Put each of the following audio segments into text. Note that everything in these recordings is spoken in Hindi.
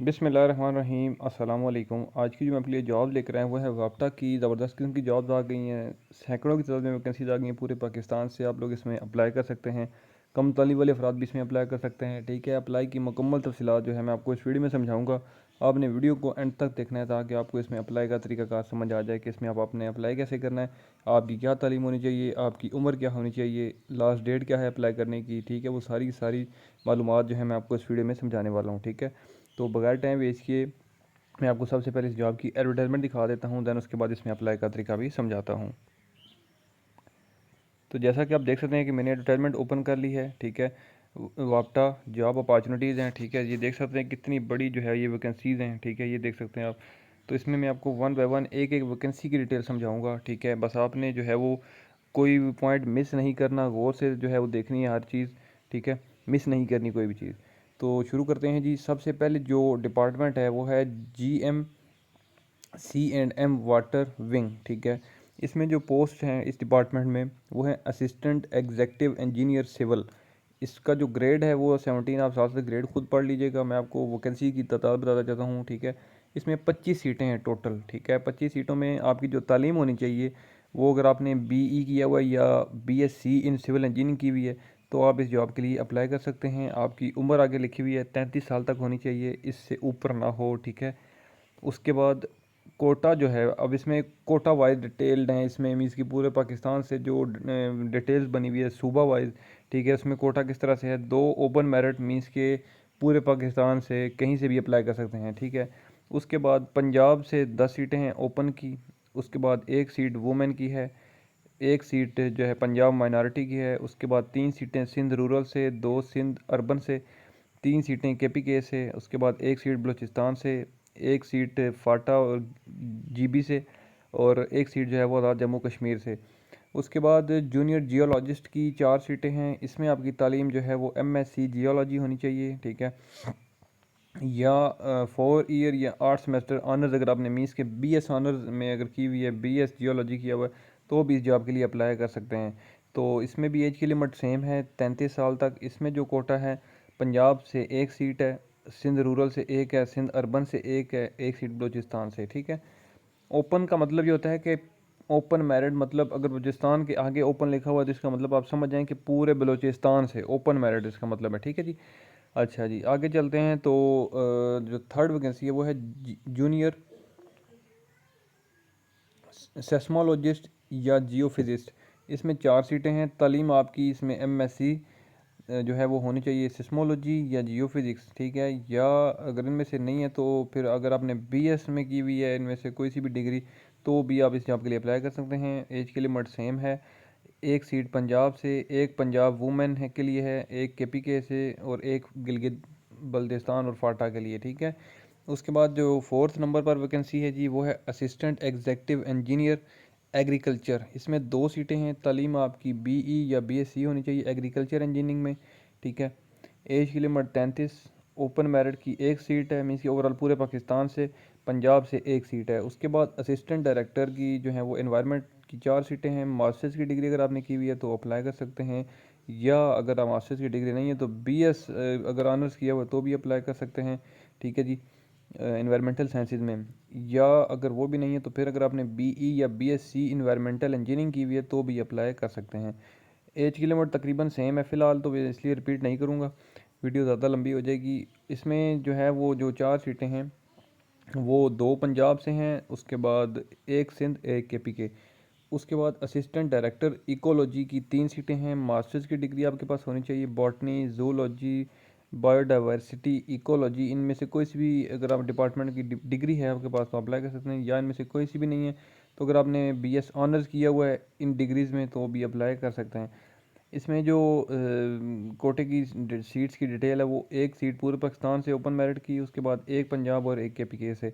बिस्मिल्लाहिर्रहमानिर्रहीम अस्सलाम वालेकुम। आज की जो मैं आपके लिए जॉब लेकर आया हूँ वो है वाप्टा की। ज़बरदस्त किस्म की जॉब्स आ गई हैं, सैकड़ों की तादाद में वैकेंसीज आ गई हैं पूरे पाकिस्तान से। आप लोग इसमें अप्लाई कर सकते हैं। कम तालीम वाले अफराद भी इसमें अप्लाई कर सकते हैं। ठीक है, अप्लाई की मुकम्मल तफसीलात जो है मैं आपको इस वीडियो में समझाऊँगा। आपने वीडियो को एंड तक देखना है ताकि आपको इसमें अप्लाई का तरीकाकार समझ आ जाए कि इसमें आप आपने अप्लाई कैसे करना है, आपकी क्या तालीम होनी चाहिए, आपकी उम्र क्या होनी चाहिए, लास्ट डेट क्या है अप्लाई करने की। ठीक है, वो सारी की सारी मालूमात जो है मैं आपको इस वीडियो में समझाने वाला हूँ। ठीक है, तो बगैर टाइम वेस्ट किए मैं आपको सबसे पहले इस जॉब की एडवर्टाइजमेंट दिखा देता हूँ, दैन उसके बाद इसमें अप्लाई का तरीका भी समझाता हूँ। तो जैसा कि आप देख सकते हैं कि मैंने एडवर्टाइजमेंट ओपन कर ली है। ठीक है, वाप्टा जॉब अपॉर्चुनिटीज़ हैं। ठीक है, ये देख सकते हैं कितनी बड़ी जो है ये वैकेंसीज़ हैं। ठीक है, ये देख सकते हैं आप। तो इसमें मैं आपको वन बाय वन एक एक वैकेंसी की डिटेल समझाऊंगा। ठीक है, बस आपने जो है वो कोई भी पॉइंट मिस नहीं करना, गौर से जो है वो देखनी है हर चीज़। ठीक है, मिस नहीं करनी कोई भी चीज़। तो शुरू करते हैं जी। सबसे पहले जो डिपार्टमेंट है वो है GM C&M वाटर विंग। ठीक है, इसमें जो पोस्ट हैं इस डिपार्टमेंट में वो है असिस्टेंट एग्जेक्टिव इंजीनियर सिविल। इसका जो ग्रेड है वो 17। आप साथ से ग्रेड खुद पढ़ लीजिएगा, मैं आपको वैकेंसी की तादाद बताता जाता हूँ। ठीक है, इसमें 25 सीटें हैं टोटल। ठीक है, 25 सीटों में आपकी जो तालीम होनी चाहिए वो, अगर आपने BE किया हुआ है या BSc इन सिविल इंजीनियरिंग की हुई है तो आप इस जॉब के लिए अप्लाई कर सकते हैं। आपकी उम्र आगे लिखी हुई है 33 साल तक होनी चाहिए, इससे ऊपर ना हो। ठीक है, उसके बाद कोटा जो है, अब इसमें कोटा वाइज डिटेल्ड हैं इसमें, मीन्स की पूरे पाकिस्तान से जो डिटेल्स बनी हुई है सूबा वाइज। ठीक है, उसमें कोटा किस तरह से है, 2 ओपन मेरिट मीन्स के पूरे पाकिस्तान से कहीं से भी अप्लाई कर सकते हैं। ठीक है, उसके बाद पंजाब से 10 सीटें हैं ओपन की। उसके बाद एक सीट वुमेन की है, एक सीट जो है पंजाब माइनॉरिटी की है। उसके बाद 3 सीटें सिंध रूरल से, 2 सिंध अर्बन से, 3 सीटें KPK से। उसके बाद एक सीट बलूचिस्तान से, एक सीट फाटा और GB से, और एक सीट जो है वो आज़ाद जम्मू कश्मीर से। उसके बाद जूनियर जियोलॉजिस्ट की 4 सीटें हैं। इसमें आपकी तालीम जो है वो MSc जियोलॉजी होनी चाहिए। ठीक है, या 4 ईयर या 8 सेमेस्टर ऑनर्स, अगर आपने मीन्स के BS ऑनर्स में अगर की हुई है, BS जियोलॉजी किया हुआ है, तो भी इस जॉब के लिए अप्लाई कर सकते हैं। तो इसमें भी एज की लिमिट सेम है 33 साल तक। इसमें जो कोटा है, पंजाब से एक सीट है, सिंध रूरल से एक है, सिंध अर्बन से एक है, एक सीट बलूचिस्तान से। ठीक है, ओपन का मतलब ये होता है कि ओपन मेरिट, मतलब अगर बलूचिस्तान के आगे ओपन लिखा हुआ है तो इसका मतलब आप समझ जाएं कि पूरे बलूचिस्तान से ओपन मेरिट इसका मतलब है। ठीक है जी। अच्छा जी, आगे चलते हैं। तो जो थर्ड वैकेंसी है वो है जूनियर सेस्मोलॉजिस्ट या जियोफिजिस्ट। इसमें 4 सीटें हैं। तालीम आपकी इसमें MSc जो है वो होनी चाहिए सिस्मोलॉजी या जियोफिजिक्स। ठीक है, या अगर इनमें से नहीं है तो फिर अगर आपने BS में की हुई है इनमें से कोई सी भी डिग्री, तो भी आप इस जॉब के लिए अप्लाई कर सकते हैं। एज के लिमिट सेम है। एक सीट पंजाब से, एक पंजाब वुमेन है के लिए है, एक KPK से, और एक गिलगित बल्तिस्तान और फाटा के लिए। ठीक है, उसके बाद जो फोर्थ नंबर पर वैकेंसी है जी वो है असिस्टेंट एग्जेक्टिव इंजीनियर एग्रीकल्चर। इसमें 2 सीटें हैं। तालीम आपकी BE या BSc होनी चाहिए एग्रीकल्चर इंजीनियरिंग में। ठीक है, एज की लिमिट 33। ओपन मेरिट की एक सीट है, मीन्स की ओवरऑल पूरे पाकिस्तान से। पंजाब से एक सीट है। उसके बाद असिस्टेंट डायरेक्टर की जो है वो एनवायरनमेंट की 4 सीटें हैं। मास्टर्स की डिग्री अगर आपने की हुई है तो अप्लाई कर सकते हैं, या अगर आप मास्टर्स की डिग्री नहीं है तो BS अगर ऑनर्स किया हुआ तो भी अप्लाई कर सकते हैं। ठीक है जी, इन्वायरमेंटल साइंसेज में। या अगर वो भी नहीं है तो फिर अगर आपने BE या BSc इन्वायरमेंटल इंजीनियरिंग की हुई है तो भी अप्लाई कर सकते हैं। एज की लिमिट तकरीबन सेम है फ़िलहाल, तो मैं इसलिए रिपीट नहीं करूँगा, वीडियो ज़्यादा लंबी हो जाएगी। इसमें जो है वो जो 4 सीटें हैं वो 2 पंजाब से हैं। उसके बाद एक सिंध, एक KPK। उसके बाद असिस्टेंट डायरेक्टर इकोलॉजी की 3 सीटें हैं। मास्टर्स की डिग्री आपके पास होनी चाहिए बॉटनी, जूलॉजी, बायोडाइवर्सिटी, इकोलॉजी, इनमें से कोई सी भी अगर आप डिपार्टमेंट की डिग्री है आपके पास तो अप्लाई कर सकते हैं, या इनमें से कोई सी भी नहीं है तो अगर आपने BS ऑनर्स किया हुआ है इन डिग्रीज़ में तो भी अप्लाई कर सकते हैं। इसमें जो कोटे की सीट्स की डिटेल है वो एक सीट पूरे पाकिस्तान से ओपन मेरिट की, उसके बाद एक पंजाब और एक KPK से।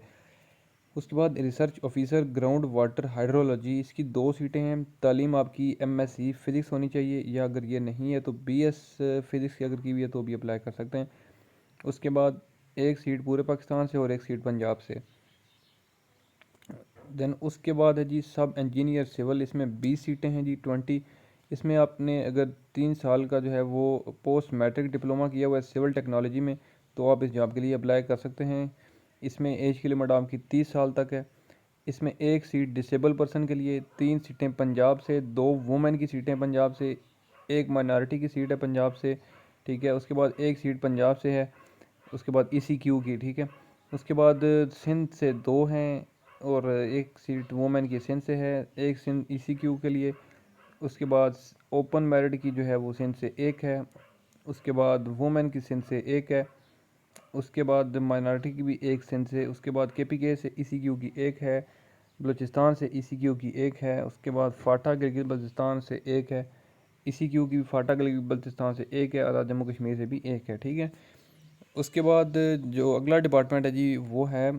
उसके बाद research officer ground water hydrology, इसकी 2 सीटें हैं। तालीम आपकी MSc फ़िज़िक्स होनी चाहिए, या अगर ये नहीं है तो BS फ़िज़िक्स की अगर की हुई है तो भी अप्लाई कर सकते हैं। उसके बाद एक सीट पूरे पाकिस्तान से और एक सीट पंजाब से। देन उसके बाद है जी सब इंजीनियर सिविल। इसमें 20 सीटें हैं जी, 20। इसमें आपने अगर 3 साल का जो है वो पोस्ट मैट्रिक डिप्लोमा किया हुआ है सिविल टेक्नोलॉजी में तो आप इस जॉब के लिए अप्लाई कर सकते हैं। इसमें एज की लिमिट आपकी 30 साल तक है। इसमें एक सीट डिसेबल पर्सन के लिए, 3 सीटें पंजाब से, 2 वुमेन की सीटें पंजाब से, एक माइनॉरिटी की सीट है पंजाब से, ठीक है। उसके बाद एक सीट पंजाब से है, उसके बाद ECQ की, ठीक है। उसके बाद सिंध से 2 हैं और एक सीट वुमेन की सिंध से है, एक सिंध ECQ के लिए। उसके बाद ओपन मेरिट की जो है वो सिंध से एक है। उसके बाद वुमेन की सिंध से एक है। उसके बाद माइनॉरिटी की भी एक सिंध से। उसके बाद KPK से ECQ की एक है। बलूचिस्तान से ECQ की एक है। उसके बाद फाटा गिलगित बल्तिस्तान से एक है। ECQ की भी फाटा गिलगित बल्तिस्तान से एक है। और जम्मू कश्मीर से भी एक है, ठीक है। उसके बाद जो अगला डिपार्टमेंट है जी वो है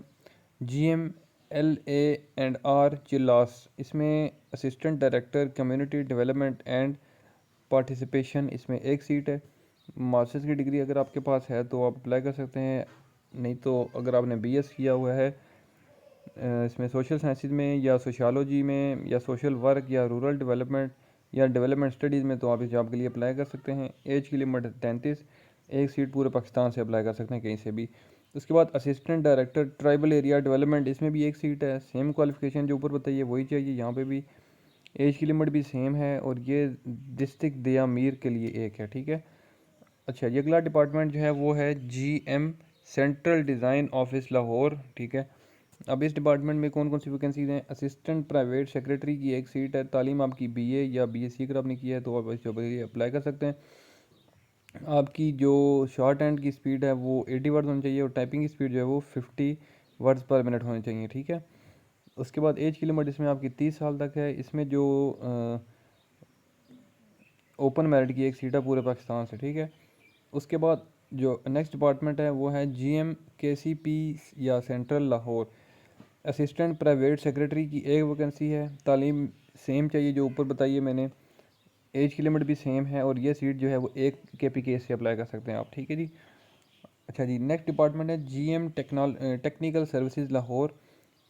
GMLA&R चिल्लास। इसमें assistant director community development and participation, इसमें एक सीट है। मास्टर्स की डिग्री अगर आपके पास है तो आप अप्लाई कर सकते हैं, नहीं तो अगर आपने BS किया हुआ है इसमें सोशल साइंसिस में या सोशियोलॉजी में या सोशल वर्क या रूरल डेवलपमेंट या डेवलपमेंट स्टडीज़ में, तो आप इस जॉब के लिए अप्लाई कर सकते हैं। एज की लिमिट 33, एक सीट पूरे पाकिस्तान से अप्लाई कर सकते हैं कहीं से भी। उसके बाद assistant director tribal area development, इसमें भी एक सीट है। सेम क्वालिफिकेशन जो ऊपर बताइए वही चाहिए यहाँ पे भी। एज की लिमिट भी सेम है और ये डिस्ट्रिक्ट दिया मीर के लिए एक है, ठीक है। अच्छा, ये अगला डिपार्टमेंट जो है वो है GM central design office Lahore, ठीक है। अब इस डिपार्टमेंट में कौन कौन सी वैकेंसीज हैं? असिस्टेंट प्राइवेट सेक्रेटरी की एक सीट है। तालीम आपकी BA या BSc अगर आपने किया है तो आप इस जॉब के लिए अप्लाई कर सकते हैं। आपकी जो शॉर्ट हैंड की स्पीड है वो 80 वर्ड्स होनी चाहिए और टाइपिंग की स्पीड जो है वो 50 वर्ड्स पर मिनट होनी चाहिए, ठीक है। उसके बाद एज की लिमिट इसमें आपकी 30 साल तक है। इसमें जो ओपन मेरिट की एक सीट है पूरे पाकिस्तान से, ठीक है। उसके बाद जो नेक्स्ट डिपार्टमेंट है वो है GM KCP या central Lahore. Assistant private secretary की एक वैकेंसी है। तालीम सेम चाहिए जो ऊपर बताइए मैंने। एज की लिमिट भी सेम है और ये सीट जो है वो एक KPK से अप्लाई कर सकते हैं आप, ठीक है जी। अच्छा जी, नेक्स्ट डिपार्टमेंट है GM टेक्निकल सर्विसेज लाहौर।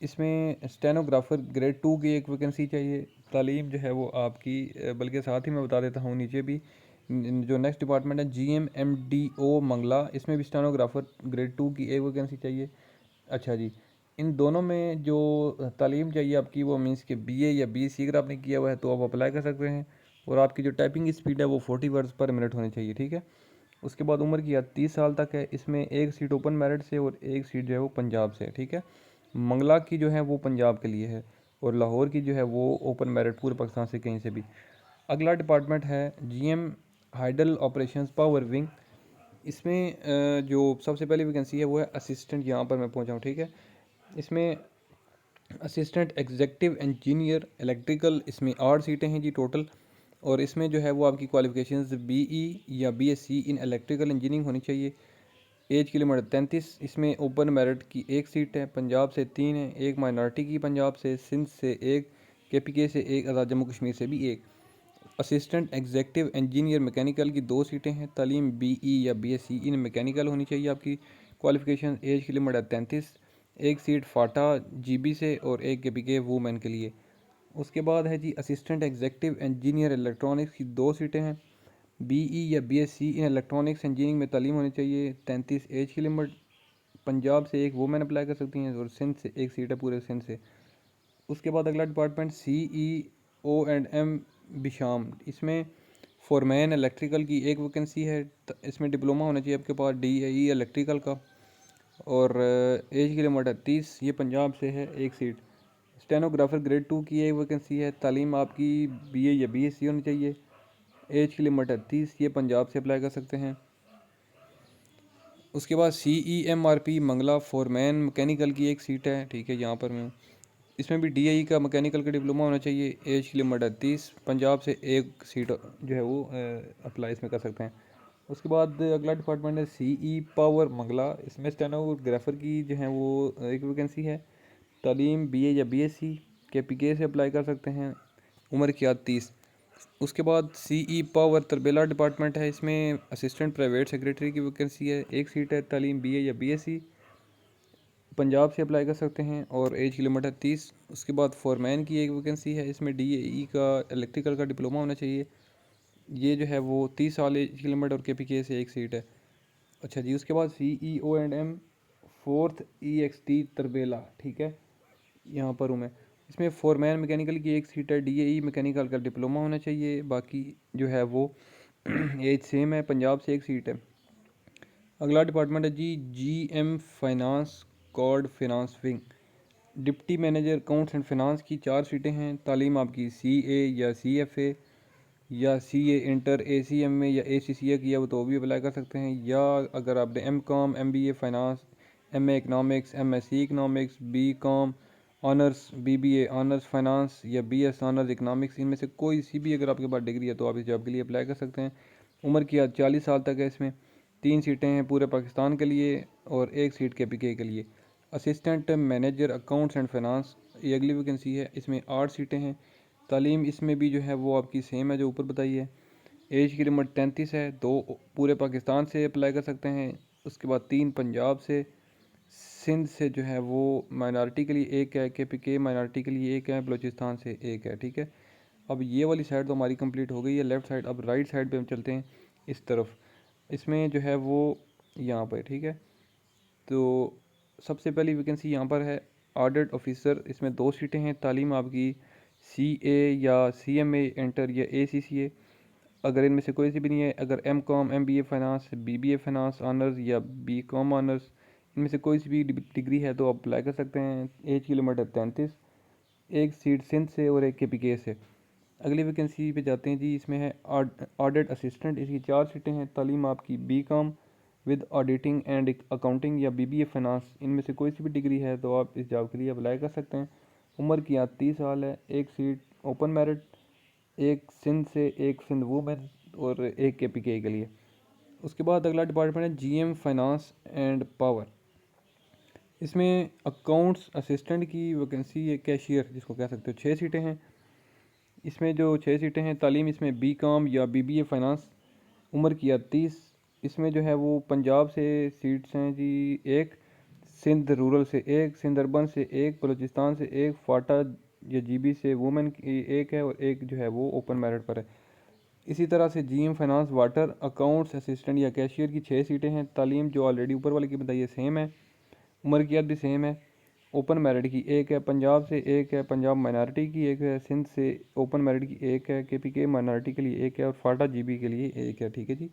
इसमें स्टेनोग्राफर ग्रेड 2 की एक वैकेंसी चाहिए। तालीम जो है वो आपकी बल्कि साथ ही मैं बता देता हूँ नीचे भी। जो नेक्स्ट डिपार्टमेंट है GMMDO मंगला, इसमें भी स्टेनोग्राफर ग्रेड 2 की एक वैकेंसी चाहिए। अच्छा जी, इन दोनों में जो तालीम चाहिए आपकी वो मीन्स के BA या BSc अगर आपने किया हुआ है तो आप अप्लाई कर सकते हैं। और आपकी जो टाइपिंग की स्पीड है वो 40 वर्ड्स पर मिनट होनी चाहिए, ठीक है। उसके बाद उम्र की 30 साल तक है। इसमें एक सीट ओपन मेरिट से और एक सीट जो है वो पंजाब से है, ठीक है। मंगला की जो है वो पंजाब के लिए है और लाहौर की जो है वो ओपन मेरिट पूरे पाकिस्तान से कहीं से भी। अगला डिपार्टमेंट है GM hydel operations power wing. इसमें जो सबसे पहली वैकेंसी है वो है असिस्टेंट, यहाँ पर मैं पहुँचा हूँ, ठीक है। इसमें असिस्टेंट एग्जेक्टिव इंजीनियर इलेक्ट्रिकल, इसमें 8 सीटें हैं जी टोटल। और इसमें जो है वो आपकी क्वालिफिकेशंस BE या BSc इन इलेक्ट्रिकल इंजीनियरिंग होनी चाहिए। एज की लिमिट 33। इसमें ओपन मेरिट की एक सीट है, पंजाब से 3 है, एक माइनॉरिटी की पंजाब से, सिंध से एक, KPK से एक, आज़ाद जम्मू कश्मीर से भी एक। असिस्टेंट एग्जेक्टिव इंजीनियर मैकेनिकल की 2 सीटें हैं। तालीम BE या BSc इन मैकेनिकल होनी चाहिए आपकी। क्वालिफिकेशन एज की लिमिट है 33। एक सीट फाटा GB से और एक KPK वूमेन के लिए। उसके बाद है जी असिस्टेंट एग्जेक्टिव इंजीनियर इलेक्ट्रॉनिक्स की 2 सीटें हैं। BE या BSc इन इलेक्ट्रॉनिक्स इंजीनियरिंग में तालीम होनी चाहिए। 33 एज की लिमिट। पंजाब से एक वूमेन अप्लाई कर सकती हैं और सिंध से एक सीट है पूरे सिंध से। उसके बाद अगला डिपार्टमेंट CEO&M बिशाम। इसमें फोरमैन इलेक्ट्रिकल की एक वैकेंसी है। इसमें डिप्लोमा होना चाहिए आपके पास DAE इलेक्ट्रिकल का। और एज की लिमिट है 30, ये पंजाब से है, एक सीट। स्टेनोग्राफर ग्रेड 2 की एक वैकेंसी है। तालीम आपकी BA या BSc होनी चाहिए। एज की लिमिट है 30, ये पंजाब से अप्लाई कर सकते हैं। उसके बाद CEMRP मंगला फोरमैन मैकेनिकल की एक सीट है, ठीक है। यहाँ पर मैं इसमें भी DAE का मैकेनिकल का डिप्लोमा होना चाहिए। एज की लिमिट है 30, पंजाब से एक सीट जो है वो अप्लाई इसमें कर सकते हैं। उसके बाद अगला डिपार्टमेंट है CE पावर मंगला। इसमें स्टेनोग्राफर की जो है वो एक वैकेंसी है। तालीम BA या BSc, KPK से अप्लाई कर सकते हैं। उम्र की 30। उसके बाद CE पावर तरबेला डिपार्टमेंट है। इसमें असिस्टेंट प्राइवेट सेक्रेटरी की वैकेंसी है, एक सीट है। तालीम BA या BSc, पंजाब से अप्लाई कर सकते हैं और एज की लिमिट है 30। उसके बाद फोरमैन की एक वैकेंसी है। इसमें DAE का इलेक्ट्रिकल का डिप्लोमा होना चाहिए। ये जो है वो 30 साल एज की लिमिट और KPK से एक सीट है। अच्छा जी, उसके बाद CEOM फोर्थ EXT तरबेला, ठीक है, यहाँ पर हूँ मैं। इसमें फोरमैन मैकेनिकल की एक सीट है, DAE मैकेनिकल का डिप्लोमा होना चाहिए, बाकी जो है वो एज सेम है। पंजाब से एक सीट है। अगला डिपार्टमेंट है जी GM फाइनेंस कॉर्ड finance wing. Deputy manager accounts and finance की 4 सीटें हैं। तालीम आपकी CA या CFA या CA इंटर ACMA या ACCA किया हो तो भी अप्लाई कर सकते हैं, या अगर आपने MCOM MBA finance MA economics MSc economics BCom honours BBA honours finance या BS ऑनर्स इकनॉमिक्स, इनमें से कोई सी भी अगर आपके पास डिग्री है तो आप इस जॉब के लिए अप्लाई कर सकते हैं। उम्र की आज 40 साल तक है। इसमें 3 सीटें हैं पूरे पाकिस्तान के लिए और एक सीट KPK के लिए। Assistant manager accounts and finance, ये अगली वैकेंसी है। इसमें 8 सीटें हैं। तालीम इसमें भी जो है वो आपकी सेम है जो ऊपर बताई है। एज की लिमिट 33 है। 2 पूरे पाकिस्तान से अप्लाई कर सकते हैं। उसके बाद 3 पंजाब से, सिंध से जो है वो माइनॉरिटी के लिए एक है, KPK माइनॉरिटी के लिए एक है, बलूचिस्तान से एक है, ठीक है। अब ये वाली साइड तो हमारी कंप्लीट हो गई है, लेफ़्ट साइड। अब राइट साइड पे हम चलते हैं इस तरफ। इसमें जो है वो यहाँ पर, ठीक है, तो सबसे पहली वैकेंसी यहाँ पर है ऑडिट ऑफिसर। इसमें 2 सीटें हैं। तालीम आपकी CA या CMA इंटर या ACCA, अगर इनमें से कोई सी भी नहीं है, अगर MCOM MBA finance BBA finance honours या BCom ऑनर्स, इनमें से कोई सी भी डिग्री है तो आप अप्लाई कर सकते हैं। एज की लिमिट है 33। एक सीट सिंध से और एक KPK से। अगली वैकेंसी पे जाते हैं जी। इसमें है ऑडिट असिस्टेंट। इसकी 4 सीटें हैं। तालीम आपकी BCom with auditing and accounting या BBA फाइनेंस, इनमें से कोई सी भी डिग्री है तो आप इस जॉब के लिए अप्लाई कर सकते हैं। उम्र की आज 30 साल है। एक सीट ओपन मेरिट, एक सिंध से, एक सिंध वुमेन और एक KPK के लिए। उसके बाद अगला डिपार्टमेंट है GM फाइनेंस एंड पावर। इसमें अकाउंट्स असिस्टेंट की वैकेंसी है, कैशियर जिसको कह सकते हो। 6 सीटें हैं। इसमें जो 6 सीटें हैं, तालीम इसमें BCom या BBA फाइनेंस। उम्र की 30। इसमें जो है वो पंजाब से सीट्स हैं जी एक, सिंध रूरल से एक, सिंध अर्बन से एक, बलूचिस्तान से एक, फाटा या GB से वुमेन की एक है और एक जो है वो ओपन मेरिट पर है। इसी तरह से GM finance water accounts assistant या कैशियर की 6 सीटें हैं। तालीम जो ऑलरेडी ऊपर वाले की बताइए सेम है। उम्र की भी सेम है। ओपन मेरिट की एक है। पंजाब से एक है, पंजाब माइनॉरिटी की एक है, सिंध से ओपन मेरिट की एक है, KPK माइनॉरिटी के लिए एक है और फाटा GB के लिए एक है, ठीक है जी।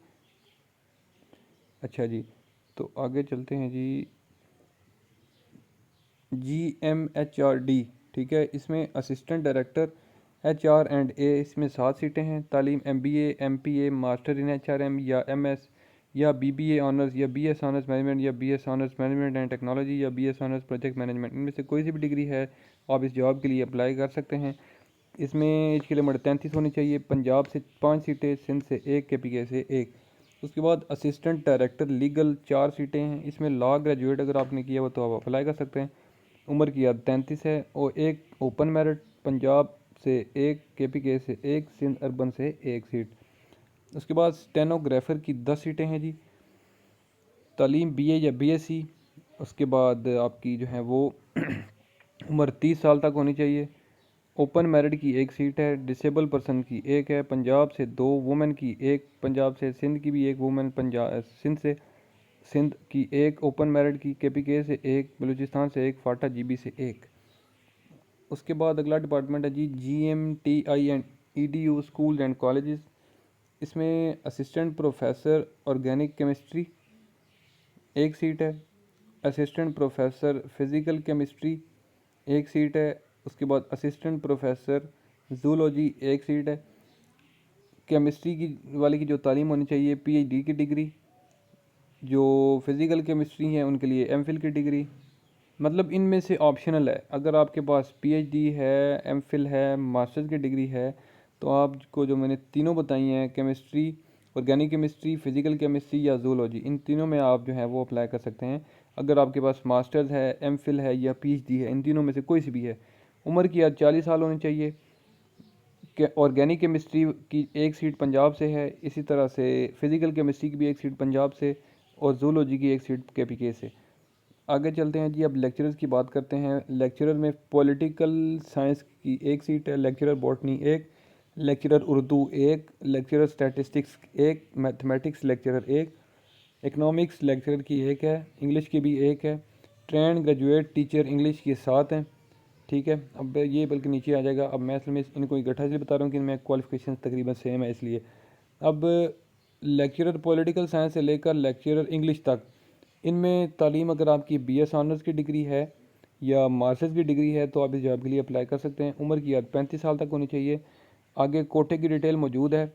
अच्छा जी, तो आगे चलते हैं जी। GMHRD, ठीक है, इसमें असिस्टेंट डायरेक्टर HR&A, इसमें 7 सीटें हैं। तालीम MBA MPA master in HRM या MS या BBA ऑनर्स या BS ऑनर्स मैनेजमेंट या BS honours management and technology या BS ऑनर्स प्रोजेक्ट मैनेजमेंट, इनमें से कोई सी भी डिग्री है आप इस जॉब के लिए अप्लाई कर सकते हैं। इसमें एज की लिमिट 33 होनी चाहिए। पंजाब से 5 सीटें, सिंध से एक, KPK से एक। उसके बाद असिस्टेंट डायरेक्टर लीगल 4 सीटें हैं। इसमें लॉ ग्रेजुएट अगर आपने किया हो तो आप अप्लाई कर सकते हैं। उम्र की याद 33 है और एक ओपन मेरिट, पंजाब से एक, KPK से एक, सिंध अर्बन से एक सीट। उसके बाद स्टेनोग्राफर की 10 सीटें हैं जी। तालीम BA या BSc। उसके बाद आपकी जो है वो उम्र 30 साल तक होनी चाहिए। ओपन मेरिट की एक सीट है। डिसेबल पर्सन की एक है। पंजाब से 2, वुमेन की एक, पंजाब से, सिंध की भी एक वुमेन, पंजाब सिंध से, सिंध की एक ओपन मेरिट की, KPK से एक, बलूचिस्तान से एक, फाटा GB से एक। उसके बाद अगला डिपार्टमेंट है जी GMTI and EDU school and colleges. इसमें असिस्टेंट प्रोफेसर ऑर्गेनिक केमिस्ट्री एक सीट है। असिस्टेंट प्रोफेसर फिज़िकल केमिस्ट्री एक सीट है। उसके बाद असिस्टेंट प्रोफेसर जूलॉजी एक सीट है। केमिस्ट्री की वाले की जो तालीम होनी चाहिए PhD की डिग्री, जो फिज़िकल केमिस्ट्री है उनके लिए MPhil की डिग्री। मतलब इनमें से ऑप्शनल है। अगर आपके पास PhD है, MPhil है, मास्टर्स की डिग्री है, तो आपको जो मैंने तीनों बताई हैं, chemistry, organic chemistry, physical chemistry या जूलॉजी, इन तीनों में आप जो है वो अप्लाई कर सकते हैं। अगर आपके पास मास्टर्स है, MPhil है या PhD है, इन तीनों में से कोई सी भी है। उम्र की आज 40 साल होनी चाहिए। ऑर्गेनिक केमिस्ट्री की एक सीट पंजाब से है। इसी तरह से फिज़िकल केमिस्ट्री की भी एक सीट पंजाब से और जूलॉजी की एक सीट KPK से। आगे चलते हैं जी। अब लेक्चरर्स की बात करते हैं। लेक्चरर में पॉलिटिकल साइंस की एक सीट है, लेक्चरर बॉटनी एक, लेक्चरर उर्दू एक, लेक्चरर स्टैटिस्टिक्स एक, मैथमेटिक्स लेक्चरर एक, इकनॉमिक्स लेक्चरर की एक है, इंग्लिश की भी एक है, ट्रेंड ग्रेजुएट टीचर इंग्लिश के 7 हैं, ठीक है। अब ये बल्कि नीचे आ जाएगा। अब मैं असल में इनको इकट्ठा इसलिए बता रहा हूँ कि इनमें क्वालिफिकेशन तकरीबन सेम है इसलिए। अब लेक्चरर पॉलिटिकल साइंस से लेकर लेक्चरर इंग्लिश तक, इनमें तालीम अगर आपकी BS ऑनर्स की डिग्री है या मास्टर्स की डिग्री है तो आप इस जॉब के लिए अप्लाई कर सकते हैं। उम्र की याद 35 साल तक होनी चाहिए। आगे कोटे की डिटेल मौजूद है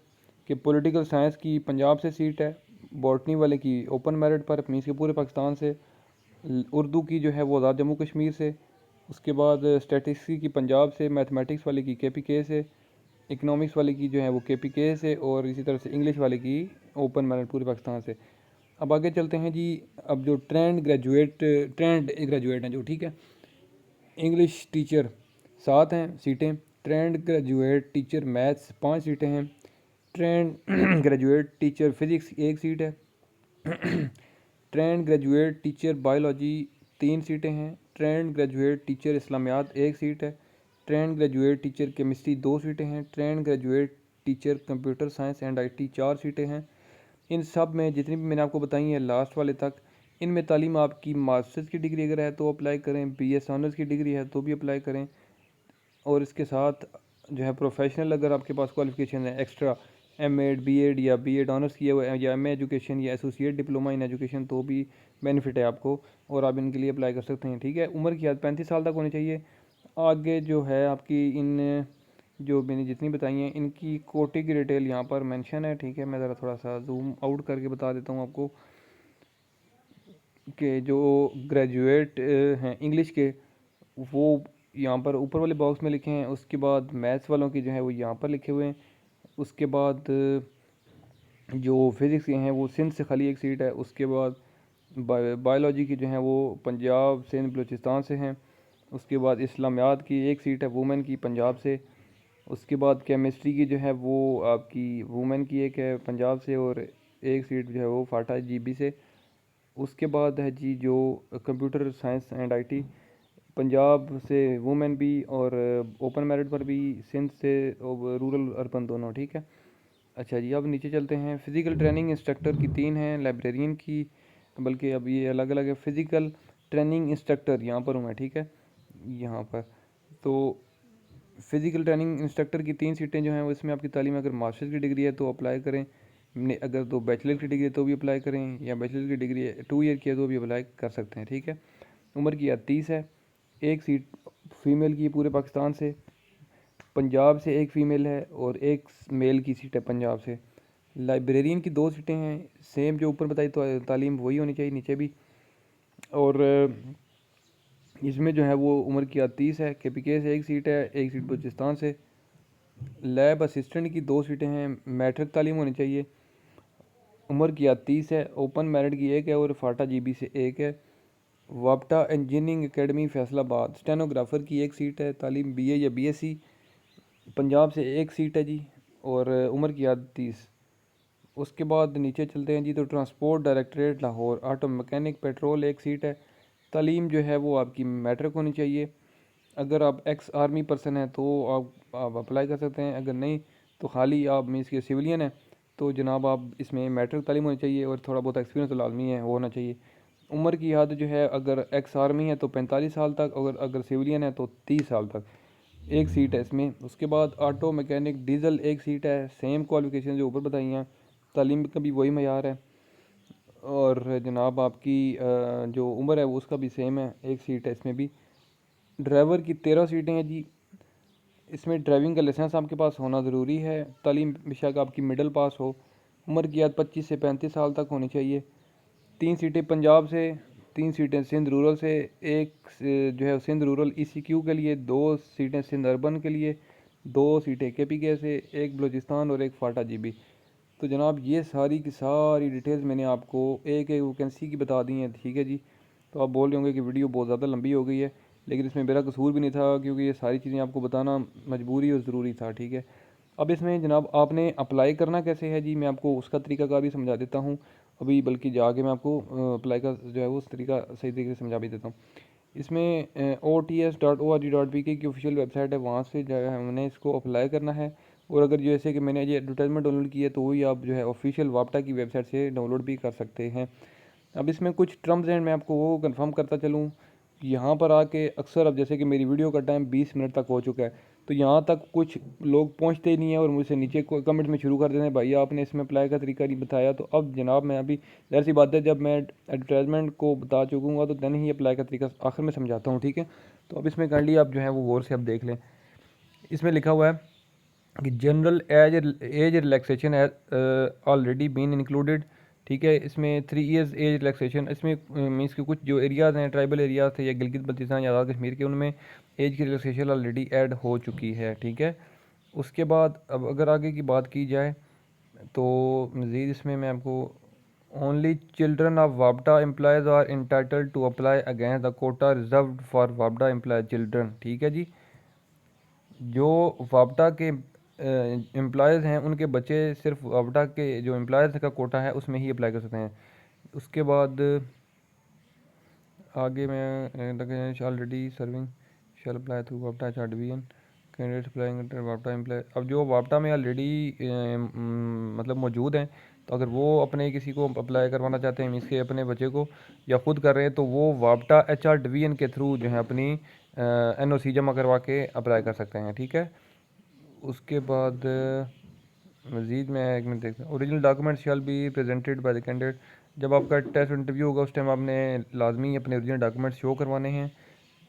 कि पॉलिटिकल साइंस की पंजाब से सीट है, बॉटनी वाले की ओपन मेरिट पर मींस के पूरे पाकिस्तान से, उर्दू की जो है वो आज़ाद जम्मू कश्मीर से, उसके बाद स्टैटिस्टिक्स की पंजाब से, मैथमेटिक्स वाले की KPK से, इकनॉमिक्स वाले की जो है वो KPK से, और इसी तरह से इंग्लिश वाले की ओपन मेरिट पूरे पाकिस्तान से। अब आगे चलते हैं जी। अब जो ट्रेंड ग्रेजुएट हैं जो, ठीक है, इंग्लिश टीचर 7 हैं सीटें, ट्रेंड ग्रेजुएट टीचर मैथ्स 5 सीटें हैं, trained graduate teacher physics 1 seat है, ट्रेंड ग्रेजुएट टीचर बायोलॉजी 3 सीटें हैं, ट्रेंड ग्रेजुएट टीचर इस्लामियात 1 सीट है, ट्रेंड ग्रेजुएट टीचर केमिस्ट्री 2 सीटें हैं, trained graduate teacher computer science and IT 4 सीटें हैं। इन सब में जितनी भी मैंने आपको बताई हैं लास्ट वाले तक, इनमें तालीम आपकी मास्टर्स की डिग्री अगर है तो अप्लाई करें, BS ऑनर्स की डिग्री है तो भी अप्लाई करें, और इसके साथ जो है प्रोफेशनल अगर आपके पास क्वालिफिकेशन है एक्स्ट्रा, M.Ed B.Ed या B.Ed ऑनर्स किया हुआ है, या MA एजुकेशन या एसोसिएट डिप्लोमा इन एजुकेशन, तो भी बेनिफिट है आपको और आप इनके लिए अप्लाई कर सकते हैं, ठीक है। उम्र की याद 35 साल तक होनी चाहिए। आगे जो है आपकी इन जो मैंने जितनी बताई हैं इनकी कोटे की डिटेल यहाँ पर मेंशन है, ठीक है। मैं ज़रा थोड़ा सा जूम आउट करके बता देता हूँ आपको कि जो ग्रेजुएट हैं इंग्लिश के, वो यहाँ पर ऊपर वाले बॉक्स में लिखे हैं। उसके बाद मैथ्स वालों की जो है वो यहाँ पर लिखे हुए हैं। उसके बाद जो फिज़िक्स के हैं वो सिंध से खाली 1 सीट है। उसके बाद बायोलॉजी की जो है वो पंजाब सिंध बलूचिस्तान से हैं। उसके बाद इस्लामियात की 1 सीट है वुमेन की पंजाब से। उसके बाद केमिस्ट्री की जो है वो आपकी वुमेन की एक है पंजाब से, और 1 सीट जो है वो फाटा GB से। उसके बाद है जी जो computer science and IT Punjab से वुमेन भी, और ओपन मेरिट पर भी सिंध से, रूरल अर्बन दोनों, ठीक है। अच्छा जी, अब नीचे चलते हैं। फ़िज़िकल ट्रेनिंग इंस्ट्रक्टर की 3 हैं, लाइब्रेरियन की बल्कि अब ये अलग अलग है। फ़िज़िकल ट्रेनिंग इंस्ट्रक्टर यहाँ पर हूँ मैं, ठीक है, यहाँ पर। तो फ़िज़िकल ट्रेनिंग इंस्ट्रक्टर की 3 सीटें जो हैं वो, इसमें आपकी तालीम अगर मास्टर्स की डिग्री है तो अप्लाई करें, अगर तो बैचलर की डिग्री है तो भी अप्लाई करें, या बैचलर की डिग्री 2 ईयर की है तो भी अप्लाई कर सकते हैं, ठीक है। उम्र की याद 30 है। 1 सीट फ़ीमेल की पूरे पाकिस्तान से, पंजाब से 1 फ़ीमेल है और 1 मेल की सीट है पंजाब से। लाइब्रेरियन की 2 सीटें हैं, सेम जो ऊपर बताई तो तालीम वही होनी चाहिए नीचे भी। और इसमें जो है वो उम्र की याद 30 है। KPK से 1 सीट है, 1 सीट बलूचिस्तान से। लैब असिस्टेंट की 2 सीटें हैं, मैट्रिक तालीम होनी चाहिए। उम्र की याद 30 है। ओपन मेरिट की 1 है और फाटा GB से 1 है। वापटा इंजीनियरिंग एकेडमी फैसलाबाद स्टेनोग्राफ़र की 1 सीट है, तालीम BA या BSc पंजाब से 1 सीट है जी, और उम्र की याद 30। उसके बाद नीचे चलते हैं जी। तो transport directorate Lahore auto mechanic petrol 1 seat है। तालीम जो है वो आपकी मैट्रिक होनी चाहिए। अगर आप एक्स आर्मी पर्सन हैं तो आप अप्लाई कर सकते हैं, अगर नहीं तो खाली आप मीन्स के सिविलियन हैं तो जनाब आप इसमें मैट्रिक तालीम होनी चाहिए और थोड़ा बहुत एक्सपीरियंस तो लाजमी है, वो होना चाहिए। उम्र की हद जो है अगर एक्स आर्मी है तो 45 साल तक, और अगर सिविलियन है तो 30 साल तक। 1 सीट है इसमें। उसके बाद ऑटो मैकेनिक डीजल 1 सीट है, सेम क्वालिफिकेशन जो ऊपर बताई हैं, तालीम का भी वही मयार है, और जनाब आपकी जो उम्र है वो उसका भी सेम है, 1 सीट है इसमें भी। ड्राइवर की 13 सीटें हैं जी। इसमें ड्राइविंग का लाइसेंस आपके पास होना ज़रूरी है, तालीम बेशक आपकी मिडिल पास हो। उम्र की याद 25 से 35 साल तक होनी चाहिए। 3 सीटें पंजाब से, 3 सीटें सिंध रूरल से, 1 जो है सिंध रूरल ECQ के लिए, 2 सीटें सिंध अर्बन के लिए, 2 सीटें KPK से, 1 बलूचिस्तान और 1 फाटा GB। तो जनाब ये सारी की सारी डिटेल्स मैंने आपको एक एक वैकेंसी की बता दी हैं, ठीक है जी। तो आप बोल रहे होंगे कि वीडियो बहुत ज़्यादा लंबी हो गई है, लेकिन इसमें मेरा कसूर भी नहीं था, क्योंकि ये सारी चीज़ें आपको बताना मजबूरी और ज़रूरी था, ठीक है। अब इसमें जनाब आपने अप्लाई करना कैसे है जी, मैं आपको उसका तरीक़ाकार भी समझा देता हूँ अभी, बल्कि जाके मैं आपको अप्लाई का जो है वो उस तरीका सही तरीके से समझा भी देता हूँ। इसमें OTS.org.pk की ऑफिशियल वेबसाइट है, वहाँ से जो है हमने इसको अप्लाई करना है। और अगर जैसे कि मैंने ये एडवर्टाइजमेंट डाउनलोड की है तो वही आप जो है ऑफिशियल वापटा की वेबसाइट से डाउनलोड भी कर सकते हैं। अब इसमें कुछ टर्म्स एंड मैं आपको वो कंफर्म करता चलूँ कि यहाँ पर आके अक्सर, अब जैसे कि मेरी वीडियो का टाइम 20 मिनट तक हो चुका है, तो यहाँ तक कुछ लोग पहुँचते ही नहीं है और मुझसे नीचे कमेंट में शुरू कर देते हैं, भाई आपने इसमें अप्लाई का तरीका नहीं बताया। तो अब जनाब मैं अभी, ज़ाहिर सी बात है, जब मैं एडवर्टाइजमेंट को बता चुकूँगा तो देन ही अप्लाई का तरीका आखिर में समझाता हूँ, ठीक है। तो अब इसमें काइंडली आप जो है वो गौर से अब देख लें। इसमें लिखा हुआ है कि general age relaxation already been included, ठीक है। इसमें 3 ईयर्स एज रिलैक्सेशन, इसमें मीन्स के कुछ जो एरियाज़ हैं, ट्राइबल एरियाज़ थे या गिलगित बल्तिस्तान या आज़ाद कश्मीर के, उनमें एज की रिलैक्सेशन ऑलरेडी ऐड हो चुकी है, ठीक है। उसके बाद अब अगर आगे की बात की जाए तो मज़ीद इसमें मैं आपको, only children of वापडा employees are entitled to apply against the Kota reserved for वापडा employ children, ठीक है जी। जो वापडा के एम्प्लॉयज़ हैं उनके बच्चे सिर्फ वापडा के जो एम्प्लॉयज़ का कोटा है उसमें ही अप्लाई कर सकते हैं। उसके बाद आगे मैं already serving shall apply through वापडा H R division candidate applying under वापडा employ. अब जो वापडा में ऑलरेडी मतलब मौजूद हैं, तो अगर वो अपने किसी को अप्लाई करवाना चाहते हैं मीन्स के अपने बच्चे को, या ख़ुद कर रहे हैं, तो वो वापडा एच आर डिवीजन के थ्रू जो है अपनी NOC जमा करवा के अप्लाई कर सकते हैं, ठीक है। उसके बाद मज़ीद मैं एक मिनट देखता हूँ। Original document shall be presented by the candidate. जब आपका टेस्ट इंटरव्यू होगा उस टाइम आपने लाजमी अपने ओरिजिनल डॉक्यूमेंट शो करवाने हैं।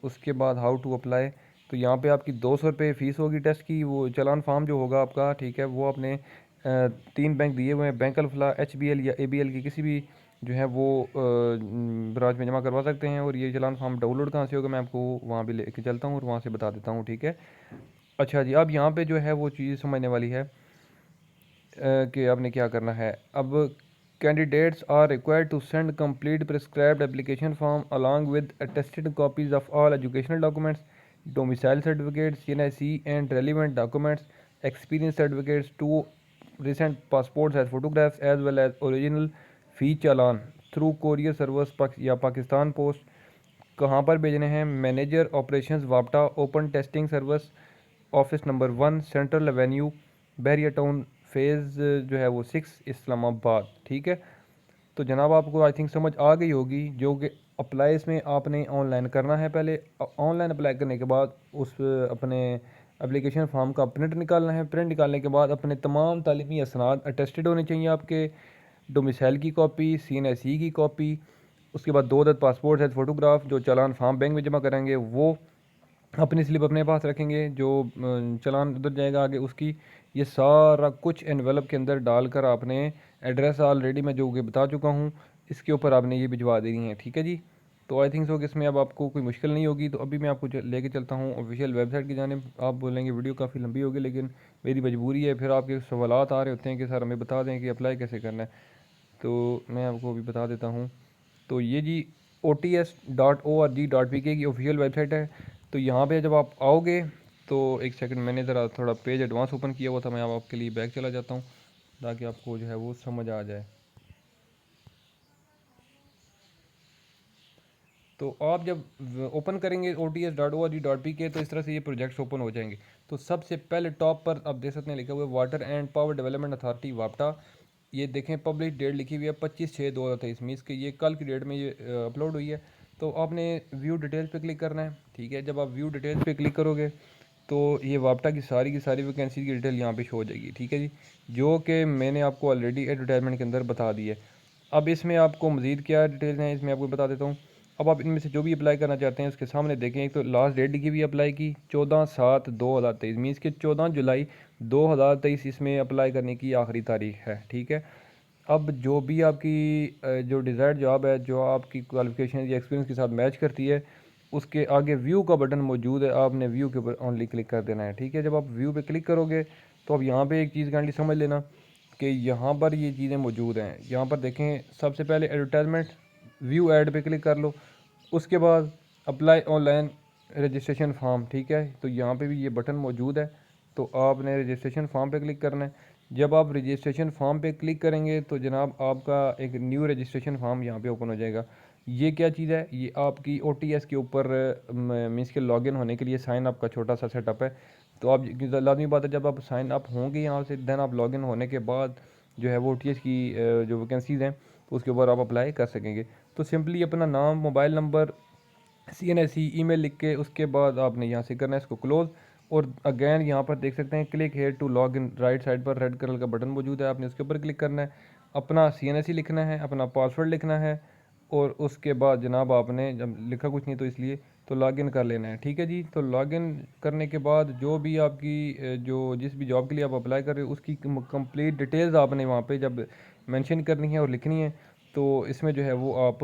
उसके बाद हाउ टू अप्लाई, तो यहाँ पे आपकी 200 रुपये फ़ीस होगी टेस्ट की। वो चलान फार्म जो होगा आपका, ठीक है, वो आपने 3 बैंक दिए हुए हैं, बैंक अल्फला, HBL या ABL की किसी भी जो है वो ब्रांच में जमा करवा सकते हैं। और ये चलान फार्म डाउनलोड कहाँ से होगा मैं आपको वहाँ भी लेके चलता हूँ और वहाँ से बता देता हूँ, ठीक है। अच्छा जी, अब यहाँ पे जो है वो चीज़ समझने वाली है कि आपने क्या करना है। अब candidates are required to send complete prescribed application form along with attested copies of all educational documents, domicile certificates, CNIC and relevant documents, experience certificates, 2 recent passports as photographs as well as original fee challan through courier service या पाकिस्तान पोस्ट। कहाँ पर भेजने हैं? मैनेजर ऑपरेशंस वापटा, open testing service, office number 1, central avenue, Bahria town, phase जो है वो 6, इस्लामाबाद, ठीक है। तो जनाब आपको आई थिंक समझ आ गई होगी, जो कि अप्लाई इसमें आपने ऑनलाइन करना है। पहले ऑनलाइन अप्लाई करने के बाद उस अपने एप्लीकेशन फॉर्म का प्रिंट निकालना है। प्रिंट निकालने के बाद अपने तमाम तालीमी असनाद अटेस्टेड होने चाहिए आपके, डोमिसाइल की कॉपी, CNIC की कॉपी, उसके बाद 2 अदद पासपोर्ट साइज फ़ोटोग्राफ, जो चालान फार्म बैंक में जमा करेंगे वो अपनी स्लिप अपने पास रखेंगे, जो चालान उधर जाएगा आगे उसकी, ये सारा कुछ एनवेलप के अंदर डालकर आपने एड्रेस ऑलरेडी मैं जो कि बता चुका हूँ इसके ऊपर आपने ये भिजवा देनी है, ठीक है जी। तो आई थिंक सो कि इसमें अब आपको कोई मुश्किल नहीं होगी। तो अभी मैं आपको लेके चलता हूँ ऑफिशियल वेबसाइट की जानिब। आप बोलेंगे वीडियो काफ़ी लंबी होगी, लेकिन मेरी मजबूरी है, फिर आपके सवालात आ रहे होते हैं कि सर हमें बता दें कि अप्लाई कैसे करना है, तो मैं आपको अभी बता देता हूँ। तो ये जी ots.org.pk की ऑफिशियल वेबसाइट है। तो यहाँ पे जब आप आओगे तो एक सेकंड, मैंने ज़रा थोड़ा पेज एडवांस ओपन किया हुआ था, मैं अब आपके लिए बैक चला जाता हूँ ताकि आपको जो है वो समझ आ जाए। तो आप जब ओपन करेंगे ots.org.pk तो इस तरह से ये प्रोजेक्ट्स ओपन हो जाएंगे। तो सबसे पहले टॉप पर आप देख सकते हैं लिखा हुआ है water and power development authority वापटा। ये देखें पब्लिश डेट लिखी हुई है 25/6/2023, मीन्स कि ये कल की डेट में ये अपलोड हुई है। तो आपने व्यू डिटेल्स पे क्लिक करना है, ठीक है। जब आप व्यू डिटेल्स पे क्लिक करोगे तो ये वापटा की सारी वैकेंसी की डिटेल यहाँ पे शो हो जाएगी, ठीक है जी, जो कि मैंने आपको ऑलरेडी एडवर्टाइजमेंट के अंदर बता दी है। अब इसमें आपको मज़ीद क्या डिटेल्स हैं इसमें आपको बता देता हूँ। अब आप इनमें से जो भी अप्लाई करना चाहते हैं उसके सामने देखें। एक तो लास्ट डेट लिखी हुई अप्लाई की 14/7/2023, मीन्स कि 14 जुलाई 2023 इसमें अप्लाई करने की आखिरी तारीख है, ठीक है। अब जो भी आपकी जो डिज़ायर्ड जॉब है, जो आपकी क्वालिफिकेशन या एक्सपीरियंस के साथ मैच करती है, उसके आगे व्यू का बटन मौजूद है, आपने व्यू के ऊपर ओनली क्लिक कर देना है, ठीक है। जब आप व्यू पे क्लिक करोगे तो अब यहाँ पे एक चीज़ काइंडली समझ लेना कि यहाँ पर ये चीज़ें मौजूद हैं। यहाँ पर देखें, सबसे पहले एडवर्टाइजमेंट, व्यू ऐड पे क्लिक कर लो, उसके बाद अप्लाई ऑनलाइन रजिस्ट्रेशन फॉर्म, ठीक है। तो यहाँ पे भी ये बटन मौजूद है, तो आपने रजिस्ट्रेशन फॉर्म पे क्लिक करना है। जब आप रजिस्ट्रेशन फॉर्म पे क्लिक करेंगे तो जनाब आपका एक न्यू रजिस्ट्रेशन फॉर्म यहाँ पे ओपन हो जाएगा। ये क्या चीज़ है, ये आपकी OTS के ऊपर मीन्स के लॉगिन होने के लिए साइन अप का छोटा सा सेटअप है। तो आप लाजमी बात है, जब आप साइन अप होंगे यहाँ से देन आप लॉगिन होने के बाद जो है वो OTS की जो वैकेंसीज़ हैं तो उसके ऊपर आप अप्लाई कर सकेंगे। तो सिंपली अपना नाम, मोबाइल नंबर, CNSE ईमेल लिख के उसके बाद आपने यहाँ से करना है इसको क्लोज़। और अगेन यहाँ पर देख सकते हैं click here to log in, right side पर रेड कलर का बटन मौजूद है, आपने उसके ऊपर क्लिक करना है, अपना CNSE लिखना है, अपना पासवर्ड लिखना है और उसके बाद जनाब आपने जब लिखा कुछ नहीं तो इसलिए तो लॉगिन कर लेना है। ठीक है जी। तो लॉगिन करने के बाद जो भी आपकी जो जिस भी जॉब के लिए आप अप्लाई कर रहे हो उसकी कंप्लीट डिटेल्स आपने वहाँ पे जब मेंशन करनी है और लिखनी है तो इसमें जो है वो आप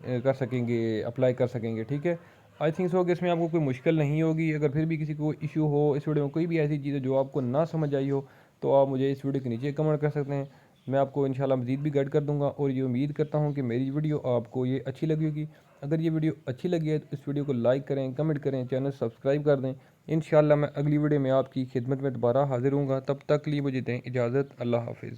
कर सकेंगे, अप्लाई कर सकेंगे। ठीक है। आई थिंक सो कि इसमें आपको कोई मुश्किल नहीं होगी। अगर फिर भी किसी को इशू हो इस वीडियो में, कोई भी ऐसी चीज़ है जो आपको ना समझ आई हो तो आप मुझे इस वीडियो के नीचे कमेंट कर सकते हैं। मैं आपको इंशाल्लाह मज़ीद भी गाइड कर दूंगा और ये उम्मीद करता हूँ कि मेरी वीडियो आपको ये अच्छी लगी होगी। अगर ये वीडियो अच्छी लगी है तो इस वीडियो को लाइक करें, कमेंट करें, चैनल सब्सक्राइब कर दें। इंशाल्लाह मैं अगली वीडियो में आपकी खिदमत में दोबारा हाजिर हूँगा। तब तक के लिए मुझे दें इजाज़त। अल्लाह हाफिज़।